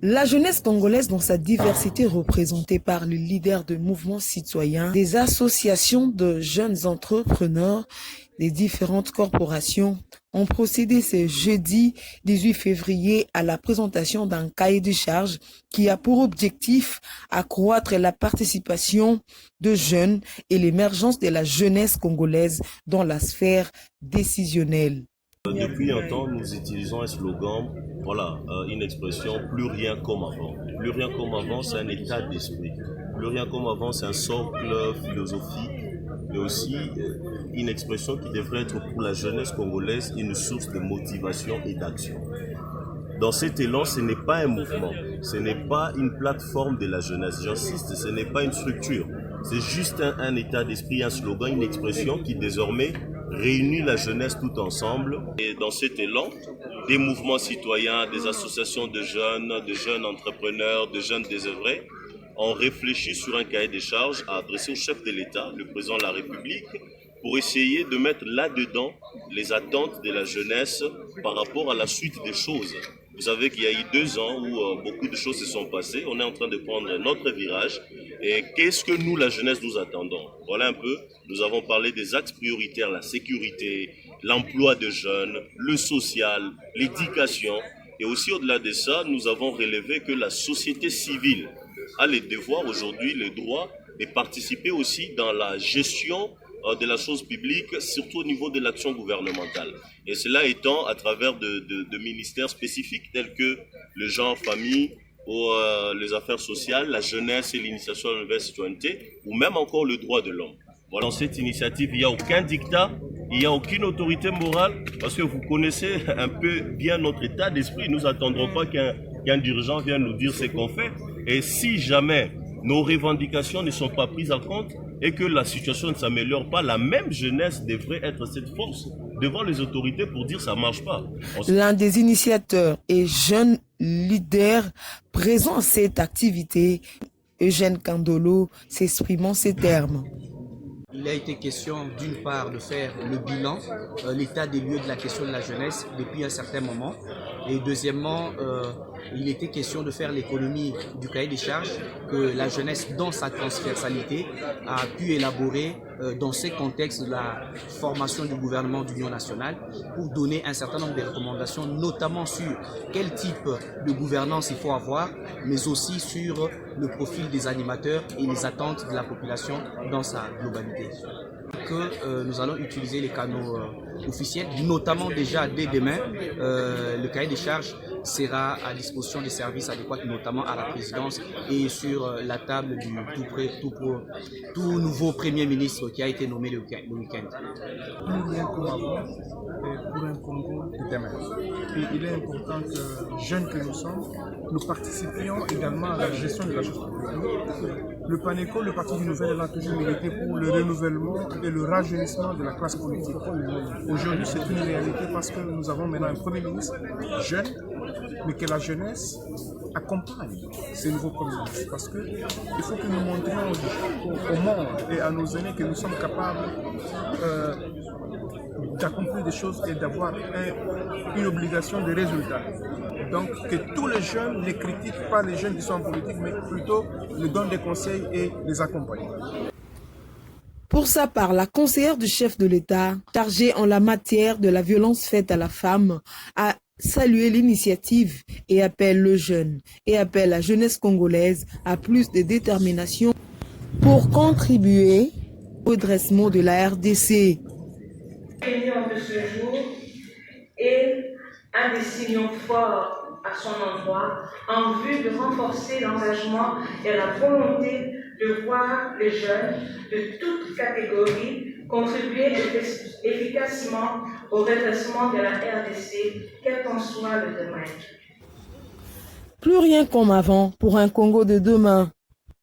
La jeunesse congolaise dans sa diversité représentée par les leaders de mouvements citoyens, des associations de jeunes entrepreneurs, des différentes corporations ont procédé ce jeudi 18 février à la présentation d'un cahier de charges qui a pour objectif accroître la participation de jeunes et l'émergence de la jeunesse congolaise dans la sphère décisionnelle. Depuis un temps, nous utilisons un slogan, voilà, une expression plus rien comme avant. Plus rien comme avant, c'est un état d'esprit. Plus rien comme avant, c'est un socle philosophique, mais aussi une expression qui devrait être pour la jeunesse congolaise une source de motivation et d'action. Dans cet élan, ce n'est pas un mouvement, ce n'est pas une plateforme de la jeunesse. J'insiste, ce n'est pas une structure. C'est juste un état d'esprit, un slogan, une expression qui désormais réunit la jeunesse tout ensemble. Et dans cet élan, des mouvements citoyens, des associations de jeunes entrepreneurs, de jeunes désœuvrés, ont réfléchi sur un cahier des charges à adresser au chef de l'État, le président de la République, pour essayer de mettre là-dedans les attentes de la jeunesse par rapport à la suite des choses. Vous savez qu'il y a eu 2 ans où beaucoup de choses se sont passées. On est en train de prendre notre virage. Et qu'est-ce que nous, la jeunesse, nous attendons? Voilà un peu. Nous avons parlé des axes prioritaires, la sécurité, l'emploi de jeunes, le social, l'éducation. Et aussi, au-delà de ça, nous avons relevé que la société civile a les devoirs aujourd'hui, le droit de participer aussi dans la gestion de la chose publique, surtout au niveau de l'action gouvernementale. Et cela étant à travers de ministères spécifiques tels que le genre, famille, ou les affaires sociales, la jeunesse et l'initiation à la nouvelle citoyenneté, ou même encore le droit de l'homme. Voilà, dans cette initiative, il n'y a aucun dictat, il n'y a aucune autorité morale, parce que vous connaissez un peu bien notre état d'esprit. Nous n'attendrons pas qu'un dirigeant vienne nous dire ce qu'on fait. Et si jamais nos revendications ne sont pas prises en compte et que la situation ne s'améliore pas, la même jeunesse devrait être cette force devant les autorités pour dire ça ne marche pas. L'un des initiateurs et jeune leader présent à cette activité, Eugène Kandolo, s'exprimant ces termes. Il a été question d'une part de faire le bilan, l'état des lieux de la question de la jeunesse depuis un certain moment. Et deuxièmement, il était question de faire l'économie du cahier des charges que la jeunesse, dans sa transversalité, a pu élaborer dans ces contextes de la formation du gouvernement d'union nationale pour donner un certain nombre de recommandations, notamment sur quel type de gouvernance il faut avoir, mais aussi sur le profil des animateurs et les attentes de la population dans sa globalité. Que nous allons utiliser les canaux officiels, notamment déjà dès demain, le cahier des charges sera à disposition des services adéquats, notamment à la présidence et sur la table du tout nouveau Premier ministre qui a été nommé le week-end. Plus rien comme avant pour un Congo de demain. Et il est important que, jeunes que nous sommes, nous participions également à la gestion de la chose publique. Le PANECO, le Parti du Nouvel Élan, a toujours milité pour le renouvellement et le rajeunissement de la classe politique. Aujourd'hui, c'est une réalité parce que nous avons maintenant un Premier ministre jeune, mais que la jeunesse accompagne ces nouveaux premiers ministres. Parce qu'il faut que nous montrions au monde et à nos aînés que nous sommes capables d'accomplir des choses et d'avoir une obligation de résultat. Donc que tous les jeunes ne critiquent pas les jeunes qui sont en politique, mais plutôt les donnent des conseils et les accompagnent. Pour sa part, la conseillère du chef de l'État, chargée en la matière de la violence faite à la femme, a salué l'initiative et appelle le jeune et appelle la jeunesse congolaise à plus de détermination pour contribuer au redressement de la RDC. La réunion de ce jour est un des signaux forts à son endroit en vue de renforcer l'engagement et la volonté de voir les jeunes de toutes catégories contribuer efficacement au redressement de la RDC, quel qu'en soit le domaine. Plus rien comme avant pour un Congo de demain.